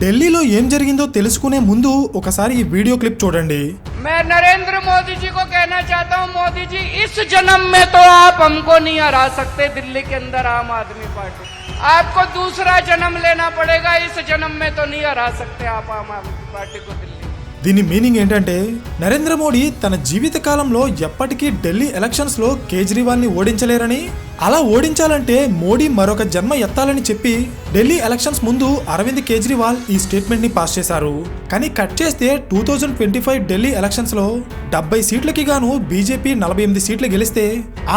ఢిల్లీలో ఏం జరిగిందో తెలుసుకునే ముందు ఒకసారి ఈ వీడియో క్లిప్ చూడండి. मैं नरेंद्र मोदी जी को कहना चाहता हूं, मोदी जी इस जन्म में तो आप हमको नहीं हरा सकते दिल्ली के अंदर आम आदमी पार्टी, आपको दूसरा जन्म लेना पड़ेगा, इस जन्म में तो नहीं हरा सकते आप आम आदमी पार्टी को दिल्ली। దీని మీనింగ్ ఏంటంటే నరేంద్ర మోడీ తన జీవిత కాలంలో ఎప్పటికీ ఢిల్లీ ఎలక్షన్స్ లో కేజ్రీవాల్ ని ఓడించలేరని, అలా ఓడించాలంటే మోడీ మరొక జన్మ ఎత్తాలని చెప్పి ఢిల్లీ ఎలక్షన్స్ ముందు అరవింద్ కేజ్రీవాల్ ఈ స్టేట్మెంట్ ని పాస్ చేశారు. కానీ కట్ చేస్తే 2025 ఢిల్లీ ఎలక్షన్స్ లో 70 సీట్లకి గాను బీజేపీ 48 సీట్లు గెలిస్తే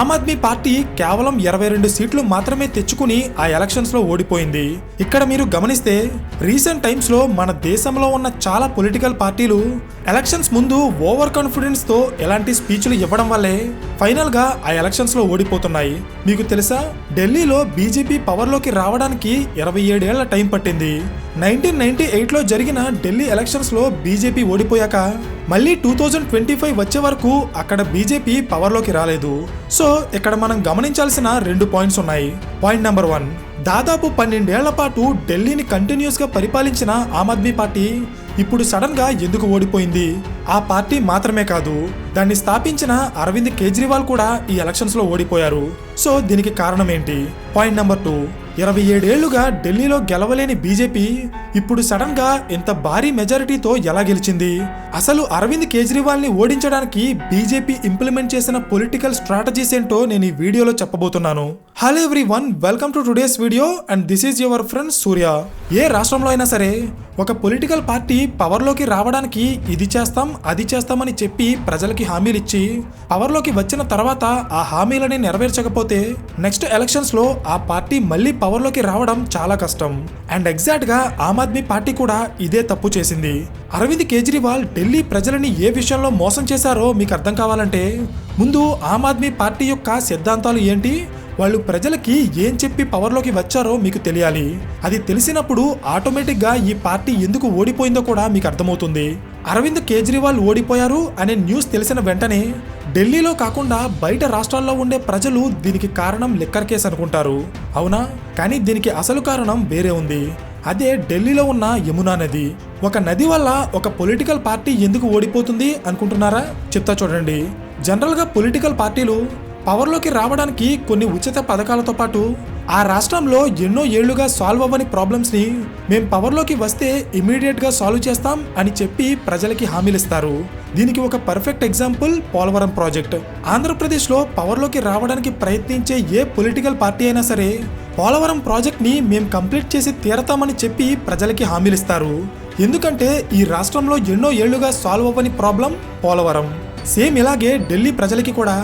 ఆమ్ ఆద్మీ పార్టీ కేవలం 22 సీట్లు మాత్రమే తెచ్చుకుని ఆ ఎలక్షన్స్ లో ఓడిపోయింది. ఇక్కడ మీరు గమనిస్తే రీసెంట్ టైమ్స్ లో మన దేశంలో ఉన్న చాలా పొలిటికల్ పార్టీలు ఎలక్షన్స్ ముందు ఓవర్ కాన్ఫిడెన్స్ తో ఎలాంటి స్పీచ్లు ఇవ్వడం వల్లే ఫైనల్ గా ఆ ఎలక్షన్స్ లో ఓడిపోతున్నాయి. మీకు తెలుసా, ఢిల్లీలో బీజేపీ పవర్ లోకి రావడానికి 27 ఏళ్ల టైం పట్టింది. 1998 లో జరిగిన ఢిల్లీ ఎలక్షన్స్ లో బీజేపీ ఓడిపోయాక మళ్ళీ 2025 వచ్చే వరకు అక్కడ బీజేపీ పవర్ లోకి రాలేదు. సో ఇక్కడ మనం గమనించాల్సిన 2 పాయింట్స్ ఉన్నాయి. పాయింట్ నెంబర్ 1, దాదాపు 12 ఏళ్ల పాటు ఢిల్లీని కంటిన్యూస్ గా పరిపాలించిన ఆమ్ ఆద్మీ పార్టీ ఇప్పుడు సడన్ గా ఎందుకు ఓడిపోయింది? ఆ పార్టీ మాత్రమే కాదు, దాన్ని స్థాపించిన అరవింద్ కేజ్రీవాల్ కూడా ఈ ఎలక్షన్స్ లో ఓడిపోయారు. సో దీనికి కారణం ఏంటి? పాయింట్ నెంబర్ 2, 27 ఏళ్లుగా ఢిల్లీలో గెలవలేని బీజేపీ ఇప్పుడు సడన్ గా ఇంత భారీ మెజారిటీతో ఎలా గెలిచింది? అసలు అరవింద్ కేజ్రీవాల్ ని ఓడించడానికి బీజేపీ ఇంప్లిమెంట్ చేసిన పొలిటికల్ స్ట్రాటజీస్ ఏంటో నేను ఈ వీడియోలో చెప్పబోతున్నాను. Hello everyone, welcome to today's video and this is your friend Surya. ఏ రాష్ట్రంలో అయినా సరే ఒక పొలిటికల్ పార్టీ పవర్లోకి రావడానికి ఇది చేస్తాం అది చేస్తామని చెప్పి ప్రజలకి హామీలు ఇచ్చి పవర్లోకి వచ్చిన తర్వాత ఆ హామీలని నెరవేర్చకపోతే నెక్స్ట్ ఎలక్షన్స్ లో ఆ పార్టీ మళ్ళీ పవర్లోకి రావడం చాలా కష్టం. అండ్ ఎగ్జాక్ట్ గా ఆమ్ ఆద్మీ పార్టీ కూడా ఇదే తప్పు చేసింది. అరవింద్ కేజ్రీవాల్ ఢిల్లీ ప్రజలని ఏ విషయంలో మోసం చేశారో మీకు అర్థం కావాలంటే ముందు ఆమ్ ఆద్మీ పార్టీ యొక్క సిద్ధాంతాలు ఏంటి, వాళ్ళు ప్రజలకి ఏం చెప్పి పవర్లోకి వచ్చారో మీకు తెలియాలి. అది తెలిసినప్పుడు ఆటోమేటిక్ గా ఈ పార్టీ ఎందుకు ఓడిపోయిందో కూడా మీకు అర్థమవుతుంది. అరవింద్ కేజ్రీవాల్ ఓడిపోయారు అనే న్యూస్ తెలిసిన వెంటనే ఢిల్లీలో కాకుండా బయట రాష్ట్రాల్లో ఉండే ప్రజలు దీనికి కారణం లిక్కర్ కేసు అనుకుంటారు, అవునా? కానీ దీనికి అసలు కారణం వేరే ఉంది. అదే ఢిల్లీలో ఉన్న యమునా నది. ఒక నది వల్ల ఒక పొలిటికల్ పార్టీ ఎందుకు ఓడిపోతుంది అనుకుంటున్నారా? చెప్తా చూడండి. జనరల్ గా పొలిటికల్ పార్టీలు పవర్లోకి రావడానికి కొన్ని ఉచిత పథకాలతో పాటు ఆ రాష్ట్రంలో ఎన్నో ఏళ్లుగా సాల్వ్ అవ్వని ప్రాబ్లమ్స్ ని మేం పవర్లోకి వస్తే ఇమీడియట్ గా సాల్వ్ చేస్తాం అని చెప్పి ప్రజలకి హామీలిస్తారు. దీనికి ఒక perfect example Polavaram project. Andhra Pradesh లో పవర్లోకి రావడానికి ప్రయత్నించే ఏ పొలిటికల్ పార్టీ అయినా సరే పోలవరం ప్రాజెక్ట్ ని మేం కంప్లీట్ చేసి తీరతామని చెప్పి ప్రజలకి హామీలిస్తారు. ఎందుకంటే ఈ రాష్ట్రంలో ఎన్నో ఏళ్లుగా సాల్వ్ అవ్వని ప్రాబ్లం పోలవరం. సేమ్ ఇలాగే ఢిల్లీ ప్రజలకి కూడా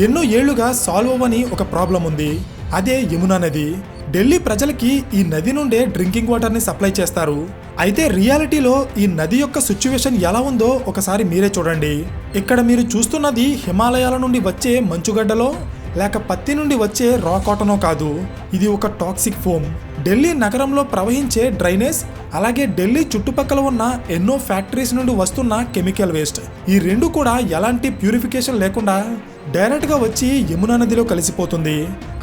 ఎన్నో ఏళ్లుగా సాల్వ్ అవ్వని ఒక ప్రాబ్లం ఉంది, అదే యమునా నది. ఢిల్లీ ప్రజలకి ఈ నది నుండే డ్రింకింగ్ వాటర్ ని సప్లై చేస్తారు. అయితే రియాలిటీలో ఈ నది యొక్క సిచ్యువేషన్ ఎలా ఉందో ఒకసారి మీరే చూడండి. ఇక్కడ మీరు చూస్తున్నది హిమాలయాల నుండి వచ్చే మంచుగడ్డలో లేక పత్తి నుండి వచ్చే రా కాటనో కాదు, ఇది ఒక టాక్సిక్ ఫోమ్. ఢిల్లీ నగరంలో ప్రవహించే డ్రైనేజ్ అలాగే ఢిల్లీ చుట్టుపక్కల ఉన్న ఎన్నో ఫ్యాక్టరీస్ నుండి వస్తున్న కెమికల్ వేస్ట్, ఈ రెండు కూడా ఎలాంటి ప్యూరిఫికేషన్ లేకుండా డైరెక్ట్ గా వచ్చి యమునా నదిలో కలిసిపోతుంది.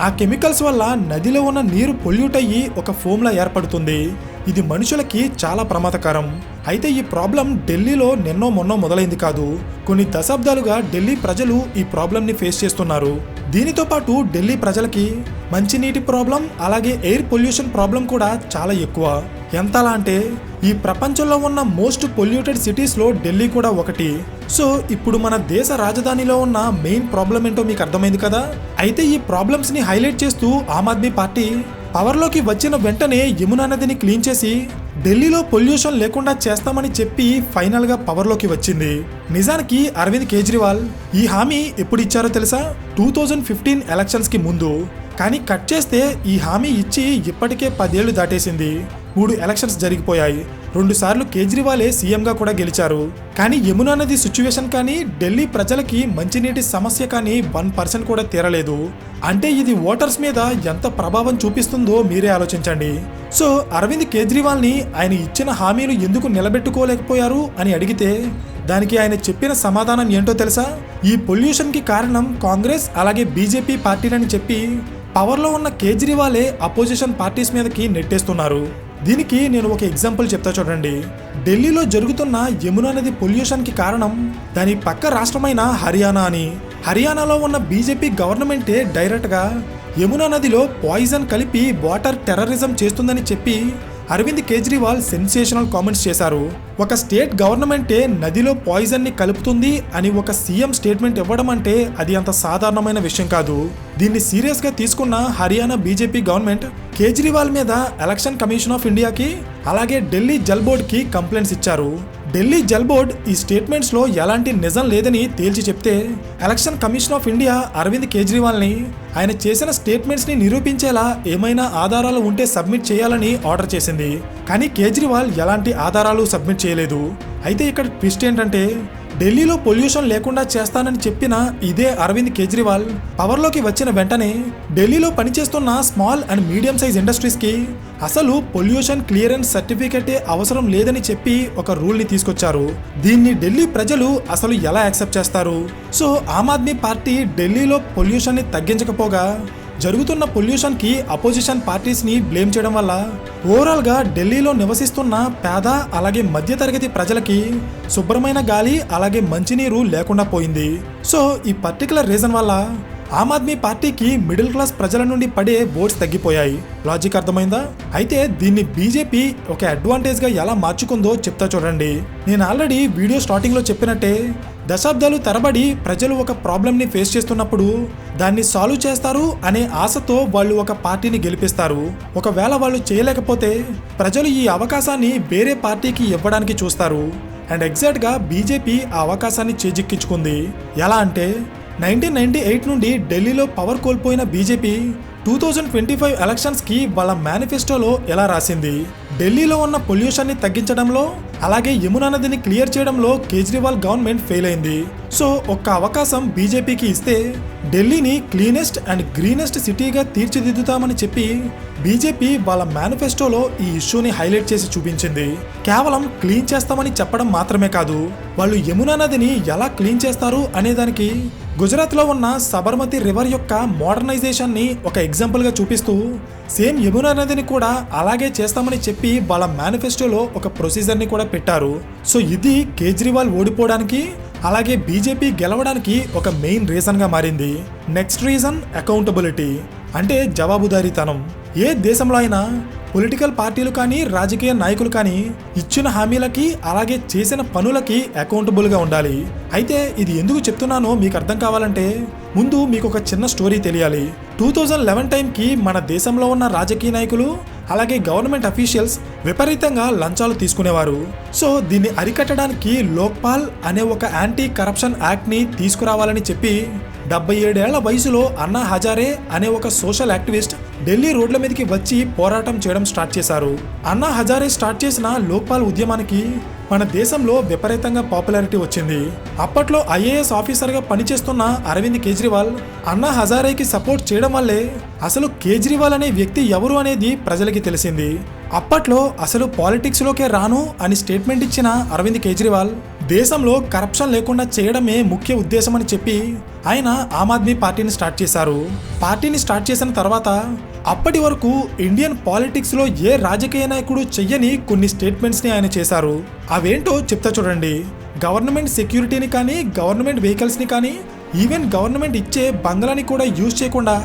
ఆ కెమికల్స్ వల్ల నదిలో ఉన్న నీరు పొల్యూట్ అయ్యి ఒక ఫోమ్ లా ఏర్పడుతుంది. ఇది మనుషులకి చాలా ప్రమాదకరం. అయితే ఈ ప్రాబ్లం ఢిల్లీలో నిన్నో మొన్నో మొదలైంది కాదు, కొన్ని దశాబ్దాలుగా ఢిల్లీ ప్రజలు ఈ ప్రాబ్లం ని ఫేస్ చేస్తున్నారు. దీనితో పాటు ఢిల్లీ ప్రజలకి మంచినీటి ప్రాబ్లం అలాగే ఎయిర్ పొల్యూషన్ ప్రాబ్లం కూడా చాలా ఎక్కువ. ఎంతలా అంటే ఈ ప్రపంచంలో ఉన్న మోస్ట్ పొల్యూటెడ్ సిటీస్ లో ఢిల్లీ కూడా ఒకటి. సో ఇప్పుడు మన దేశ రాజధానిలో ఉన్న మెయిన్ ప్రాబ్లం ఏంటో మీకు అర్థమైంది కదా. అయితే ఈ ప్రాబ్లమ్స్ ని హైలైట్ చేస్తూ ఆమ్ ఆద్మీ పార్టీ పవర్లోకి వచ్చిన వెంటనే యమునా నదిని క్లీన్ చేసి ఢిల్లీలో పొల్యూషన్ లేకుండా చేస్తామని చెప్పి ఫైనల్ గా పవర్లోకి వచ్చింది. నిజానికి అరవింద్ కేజ్రీవాల్ ఈ హామీ ఎప్పుడు ఇచ్చారో తెలుసా? 2015 ఎలక్షన్స్ కి ముందు. కానీ కట్ చేస్తే ఈ హామీ ఇచ్చి ఇప్పటికే 10 ఏళ్లు దాటేసింది. 3 ఎలక్షన్స్ జరిగిపోయాయి. 2 సార్లు కేజ్రీవాలే సీఎంగా కూడా గెలిచారు. కానీ యమునా నది సిచ్యువేషన్ కానీ ఢిల్లీ ప్రజలకి మంచినీటి సమస్య కానీ 1% కూడా తీరలేదు. అంటే ఇది ఓటర్స్ మీద ఎంత ప్రభావం చూపిస్తుందో మీరే ఆలోచించండి. సో అరవింద్ కేజ్రీవాల్ ని ఆయన ఇచ్చిన హామీలు ఎందుకు నిలబెట్టుకోలేకపోయారు అని అడిగితే దానికి ఆయన చెప్పిన సమాధానం ఏంటో తెలుసా? ఈ పొల్యూషన్ కి కారణం కాంగ్రెస్ అలాగే బీజేపీ పార్టీలని చెప్పి పవర్లో ఉన్న కేజ్రీవాలే అపోజిషన్ పార్టీస్ మీదకి నెట్టేస్తున్నారు. దీనికి నేను ఒక ఎగ్జాంపుల్ చెప్తా చూడండి. ఢిల్లీలో జరుగుతున్న యమునా నది పొల్యూషన్కి కారణం దాని పక్క రాష్ట్రమైన హర్యానా అని. హర్యానాలో ఉన్న బీజేపీ గవర్నమెంటే డైరెక్ట్గా యమునా నదిలో పాయిజన్ కలిపి వాటర్ టెర్రరిజం చేస్తుందని చెప్పి అరవింద్ కేజ్రీవాల్ సెన్సేషనల్ కామెంట్స్ చేశారు. ఒక స్టేట్ గవర్నమెంటే నదిలో పాయిజన్ ని కలుపుతుంది అని ఒక సీఎం స్టేట్మెంట్ ఇవ్వడం అంటే అది అంత సాధారణమైన విషయం కాదు. దీన్ని సీరియస్ గా తీసుకున్న హర్యానా బీజేపీ గవర్నమెంట్ కేజ్రీవాల్ మీద ఎలక్షన్ కమిషన్ ఆఫ్ ఇండియాకి అలాగే ఢిల్లీ జల్ బోర్డ్ కి కంప్లైంట్స్ ఇచ్చారు. ఢిల్లీ జల్ బోర్డ్ ఈ స్టేట్మెంట్స్ లో ఎలాంటి నిజం లేదని తేల్చి చెప్తే election commission of India Arvind Kejriwal ని ఆయన చేసిన స్టేట్మెంట్స్ ని నిరూపించేలా ఏమైనా ఆధారాలు ఉంటే సబ్మిట్ చేయాలని ఆర్డర్ చేసింది. కానీ కేజ్రీవాల్ ఎలాంటి ఆధారాలు సబ్మిట్ చేయలేదు. అయితే ఇక్కడ ట్విస్ట్ ఏంటంటే ఢిల్లీలో పొల్యూషన్ లేకుండా చేస్తానని చెప్పిన ఇదే అరవింద్ కేజ్రీవాల్ పవర్లోకి వచ్చిన వెంటనే ఢిల్లీలో పనిచేస్తున్న small and medium size industries కి అసలు పొల్యూషన్ క్లియరెన్స్ సర్టిఫికెటే అవసరం లేదని చెప్పి ఒక రూల్ ని తీసుకొచ్చారు. దీన్ని ఢిల్లీ ప్రజలు అసలు ఎలా యాక్సెప్ట్ చేస్తారు? సో ఆమ్ ఆద్మీ పార్టీ ఢిల్లీలో పొల్యూషన్ ని తగ్గించకపోగా జరుగుతున్న పొల్యూషన్ కి అపోజిషన్ పార్టీస్ ని బ్లేమ్ చేయడం వల్ల ఓవరాల్ గా ఢిల్లీలో నివసిస్తున్న పేద అలాగే మధ్యతరగతి ప్రజలకి శుభ్రమైన గాలి అలాగే మంచినీరు లేకుండా పోయింది. సో ఈ పర్టికులర్ రీజన్ వల్ల ఆమ్ ఆద్మీ పార్టీకి మిడిల్ క్లాస్ ప్రజల నుండి పడే ఓట్స్ తగ్గిపోయాయి. లాజిక్ అర్థమైందా? అయితే దీన్ని బీజేపీ ఒక అడ్వాంటేజ్ గా ఎలా మార్చుకుందో చెప్తా చూడండి. నేను ఆల్రెడీ వీడియో స్టార్టింగ్ లో చెప్పినట్టే దశాబ్దాలు తరబడి ప్రజలు ఒక ప్రాబ్లమ్ ని ఫేస్ చేస్తున్నప్పుడు దాన్ని సాల్వ్ చేస్తారు అనే ఆశతో వాళ్ళు ఒక పార్టీని గెలిపిస్తారు. ఒకవేళ వాళ్ళు చేయలేకపోతే ప్రజలు ఈ అవకాశాన్ని వేరే పార్టీకి ఇవ్వడానికి చూస్తారు. అండ్ ఎగ్జాక్ట్ గా బీజేపీ ఆ అవకాశాన్ని చేజిక్కించుకుంది. ఎలా అంటే 1998 నుండి ఢిల్లీలో పవర్ కోల్పోయిన బీజేపీ 2025 ఎలక్షన్స్ కి వాళ్ళ మేనిఫెస్టోలో ఎలా రాసింది, ఢిల్లీలో ఉన్న పొల్యూషన్ ని తగ్గించడంలో అలాగే యమునా నదిని క్లియర్ చేయడంలో కేజ్రీవాల్ గవర్నమెంట్ ఫెయిల్ అయింది. సో ఒక్క అవకాశం బీజేపీకి ఇస్తే ఢిల్లీని క్లీనెస్ట్ అండ్ గ్రీనెస్ట్ సిటీగా తీర్చిదిద్దుతామని చెప్పి బీజేపీ వాళ్ళ మేనిఫెస్టోలో ఈ ఇష్యూని హైలైట్ చేసి చూపించింది. కేవలం క్లీన్ చేస్తామని చెప్పడం మాత్రమే కాదు, వాళ్ళు యమునా నదిని ఎలా క్లీన్ చేస్తారు అనేదానికి గుజరాత్లో ఉన్న సబర్మతి రివర్ యొక్క మోడర్నైజేషన్ ని ఒక ఎగ్జాంపుల్ గా చూపిస్తూ సేమ్ యమునా నదిని కూడా అలాగే చేస్తామని చెప్పి వాళ్ళ మేనిఫెస్టోలో ఒక ప్రొసీజర్ ని కూడా పెట్టారు. సో ఇది కేజ్రీవాల్ ఓడిపోవడానికి అలాగే బీజేపీ గెలవడానికి ఒక మెయిన్ రీజన్ గా మారింది. నెక్స్ట్ రీజన్ అకౌంటబిలిటీ, అంటే జవాబుదారీతనం. ఏ దేశంలో అయినా పొలిటికల్ పార్టీలు కానీ రాజకీయ నాయకులు కానీ ఇచ్చిన హామీలకి అలాగే చేసిన పనులకి అకౌంటబుల్ గా ఉండాలి. అయితే ఇది ఎందుకు చెప్తున్నానో మీకు అర్థం కావాలంటే ముందు మీకు ఒక చిన్న స్టోరీ తెలియాలి. 2011 టైంకి మన దేశంలో ఉన్న రాజకీయ నాయకులు అలాగే గవర్నమెంట్ అఫీషియల్స్ విపరీతంగా లంచాలు తీసుకునేవారు. సో దీన్ని అరికట్టడానికి లోక్పాల్ అనే ఒక యాంటీ కరప్షన్ యాక్ట్ ని తీసుకురావాలని చెప్పి 77 ఏళ్ల వయసులో అన్నా హజారే అనే ఒక సోషల్ యాక్టివిస్ట్ ఢిల్లీ రోడ్ల మీదకి వచ్చి పోరాటం చేయడం స్టార్ట్ చేశారు. అన్నా హజారే స్టార్ట్ చేసిన లోక్పాల్ ఉద్యమానికి మన దేశంలో విపరీతంగా పాపులారిటీ వచ్చింది. అప్పట్లో ఐఏఎస్ ఆఫీసర్గా పనిచేస్తున్న అరవింద్ కేజ్రీవాల్ అన్నా హజారేకి సపోర్ట్ చేయడం వల్లే అసలు కేజ్రీవాల్ అనే వ్యక్తి ఎవరు అనేది ప్రజలకి తెలిసింది. అప్పట్లో అసలు పాలిటిక్స్ లోకే రాను అని స్టేట్మెంట్ ఇచ్చిన అరవింద్ కేజ్రీవాల్ దేశంలో కరప్షన్ లేకుండా చేయడమే ముఖ్య ఉద్దేశం అని చెప్పి ఆయన ఆమ్ ఆద్మీ పార్టీని స్టార్ట్ చేశారు. పార్టీని స్టార్ట్ చేసిన తర్వాత అప్పటి వరకు ఇండియన్ పాలిటిక్స్ లో ఏ రాజకీయ నాయకుడు చెయ్యని కొన్ని స్టేట్మెంట్స్ ని ఆయన చేశారు. అవేంటో చెప్తా చూడండి. గవర్నమెంట్ సెక్యూరిటీని కానీ గవర్నమెంట్ వెహికల్స్ ని కానీ ఈవెన్ గవర్నమెంట్ ఇచ్చే బంగ్లాని కూడా యూజ్ చేయకుండా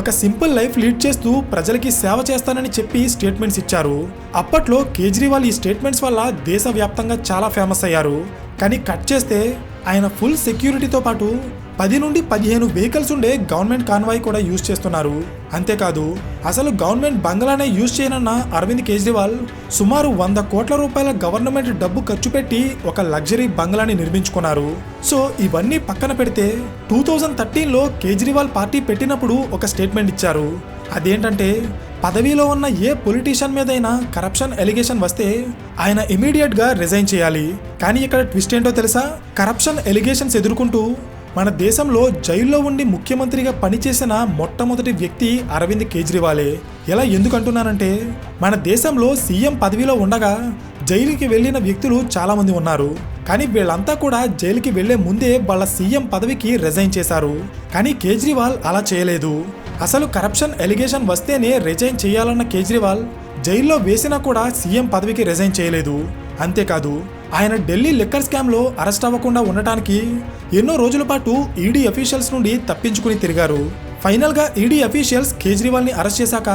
ఒక సింపుల్ లైఫ్ లీడ్ చేస్తూ ప్రజలకి సేవ చేస్తానని చెప్పి స్టేట్మెంట్స్ ఇచ్చారు. అప్పట్లో కేజ్రీవాల్ ఈ స్టేట్మెంట్స్ వల్ల దేశవ్యాప్తంగా చాలా ఫేమస్ అయ్యారు. కానీ కట్ చేస్తే ఆయన ఫుల్ సెక్యూరిటీతో పాటు 10 నుండి 15 వెహికల్స్ ఉండే గవర్నమెంట్ కాన్వాయ్ కూడా యూజ్ చేస్తున్నారు. అంతేకాదు అసలు గవర్నమెంట్ బంగ్లానే యూజ్ చేయనన్న అరవింద్ కేజ్రీవాల్ సుమారు 100 కోట్ల రూపాయల గవర్నమెంట్ డబ్బు ఖర్చు పెట్టి ఒక లగ్జరీ బంగ్లాని నిర్మించుకున్నారు. సో ఇవన్నీ పక్కన పెడితే 2013లో కేజ్రీవాల్ పార్టీ పెట్టినప్పుడు ఒక స్టేట్మెంట్ ఇచ్చారు. అదేంటంటే పదవిలో ఉన్న ఏ పొలిటీషియన్ మీదైనా కరప్షన్ ఎలిగేషన్ వస్తే ఆయన ఇమీడియట్ గా రిజైన్ చేయాలి. కానీ ఇక్కడ ట్విస్ట్ ఏంటో తెలుసా? కరప్షన్ ఎలిగేషన్స్ ఎదుర్కొంటూ మన దేశంలో జైల్లో ఉండి ముఖ్యమంత్రిగా పనిచేసిన మొట్టమొదటి వ్యక్తి అరవింద్ కేజ్రీవాలే. ఎలా ఎందుకు అంటున్నానంటే మన దేశంలో సీఎం పదవిలో ఉండగా జైలుకి వెళ్ళిన వ్యక్తులు చాలా మంది ఉన్నారు. కానీ వీళ్ళంతా కూడా జైలుకి వెళ్లే ముందే వాళ్ళ సీఎం పదవికి రిజైన్ చేశారు. కానీ కేజ్రీవాల్ అలా చేయలేదు. అసలు కరప్షన్ ఎలిగేషన్ వస్తేనే రిజైన్ చేయాలన్న కేజ్రీవాల్ జైల్లో వేసినా కూడా సీఎం పదవికి రిజైన్ చేయలేదు. అంతేకాదు ఆయన ఢిల్లీ లిక్కర్ స్కామ్లో అరెస్ట్ అవ్వకుండా ఉండటానికి ఎన్నో రోజుల పాటు ఈడీ అఫీషియల్స్ నుండి తప్పించుకుని తిరిగారు. ఫైనల్గా ఈడీ అఫీషియల్స్ కేజ్రీవాల్ని అరెస్ట్ చేశాక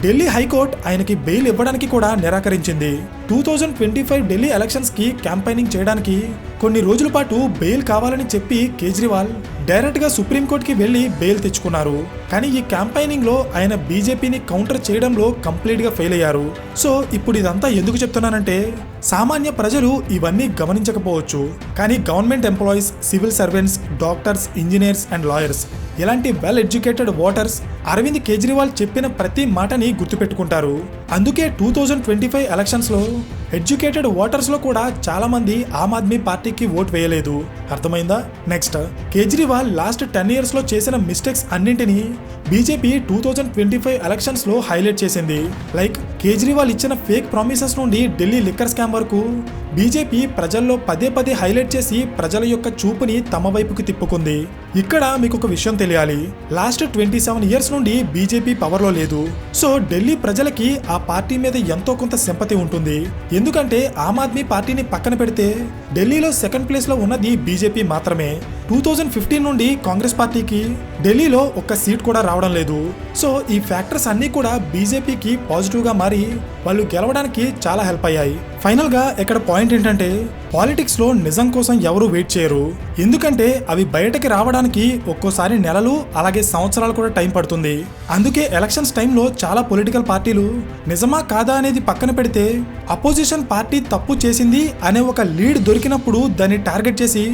ఢిల్లీ హైకోర్టు ఆయనకి బెయిల్ ఇవ్వడానికి కూడా నిరాకరించింది. 2025 ఢిల్లీ ఎలక్షన్స్ కి క్యాంపెయినింగ్ చేయడానికి కొన్ని రోజుల పాటు బెయిల్ కావాలని చెప్పి కేజ్రీవాల్ డైరెక్ట్ గా సుప్రీంకోర్టుకి వెళ్లి బెయిల్ తెచ్చుకున్నారు. కానీ ఈ క్యాంపెయినింగ్ లో ఆయన బీజేపీని కౌంటర్ చేయడంలో కంప్లీట్ గా ఫెయిల్ అయ్యారు. సో ఇప్పుడు ఇదంతా ఎందుకు చెప్తున్నానంటే సామాన్య ప్రజలు ఇవన్నీ గమనించకపోవచ్చు, కానీ government employees, civil servants, doctors, engineers and lawyers ఇలాంటి well educated voters Arvind Kejriwal చెప్పిన ప్రతి మాటని గుర్తుపెట్టుకుంటారు. అందుకే 2025 ఎలక్షన్స్ లో ఎడ్యుకేటెడ్ ఓటర్స్ లో కూడా చాలా మంది ఆమ్ ఆద్మీ పార్టీకి ఓట్ వేయలేదు. అర్థమైందా? నెక్స్ట్, కేజ్రీవాల్ లాస్ట్ 10 years లో చేసిన మిస్టేక్స్ అన్నింటినీ బీజేపీ 2025 ఎలక్షన్స్ లో హైలైట్ చేసింది. లైక్ కేజ్రీవాల్ ఇచ్చిన ఫేక్ ప్రామిసెస్ నుండి ఢిల్లీ లిక్కర్ స్కామ్ వరకు బీజేపీ ప్రజల్లో పదే పదే హైలైట్ చేసి ప్రజల యొక్క చూపుని తమ వైపుకి తిప్పుకుంది. ఇక్కడ మీకు ఒక విషయం తెలియాలి, లాస్ట్ 27 years నుండి బీజేపీ పవర్ లో లేదు. సో ఢిల్లీ ప్రజలకి ఆ పార్టీ మీద ఎంతో కొంత సింపతి ఉంటుంది. ఎందుకంటే ఆమ్ ఆద్మీ పార్టీని పక్కన పెడితే ఢిల్లీలో సెకండ్ ప్లేస్ లో ఉన్నది బీజేపీ మాత్రమే. 2015 నుండి కాంగ్రెస్ పార్టీకి ఢిల్లీలో ఒక్క సీట్ కూడా రావడం లేదు. సో ఈ ఫ్యాక్టర్స్ అన్ని కూడా బీజేపీకి పాజిటివ్ గా మారి వాళ్ళు గెలవడానికి చాలా హెల్ప్ అయ్యాయి. ఫైనల్ గా ఇక్కడ పాయింట్ ఏంటంటే పాలిటిక్స్ లో నిజం కోసం ఎవరు వెయిట్ చేయరు. ఎందుకంటే అవి బయటకి రావడానికి ఒక్కోసారి నెలలు అలాగే సంవత్సరాలు కూడా టైం పడుతుంది. అందుకే ఎలక్షన్స్ టైంలో చాలా పొలిటికల్ పార్టీలు నిజమా కాదా అనేది పక్కన పెడితే అపోజిషన్ పార్టీ తప్పు చేసింది అనే ఒక లీడ్ దొరికినప్పుడు దాన్ని టార్గెట్ చేసి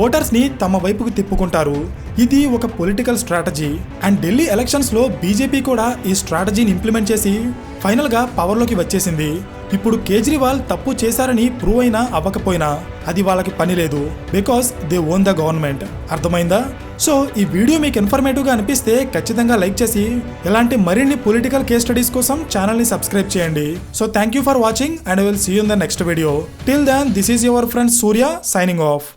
ఓటర్స్ ని తమ వైపుకు తిప్పుకుంటారు. ఇది ఒక political strategy. And Delhi elections లో బీజేపీ కూడా ఈ స్ట్రాటజీని ఇంప్లిమెంట్ చేసి ఫైనల్ గా పవర్ లోకి వచ్చేసింది. ఇప్పుడు కేజ్రీవాల్ తప్పు చేశారని ప్రూవ్ అయినా అవ్వకపోయినా అది వాళ్ళకి పని లేదు, because they own the government. అర్థమైందా? సో ఈ వీడియో మీకు ఇన్ఫర్మేటివ్ గా అనిపిస్తే ఖచ్చితంగా లైక్ చేసి ఇలాంటి మరిన్ని పొలిటికల్ కేస్ స్టడీస్ కోసం ఛానల్ ని సబ్స్క్రైబ్ చేయండి. So thank you for watching and I will see you in the next video. Till then this is your friend Surya signing of.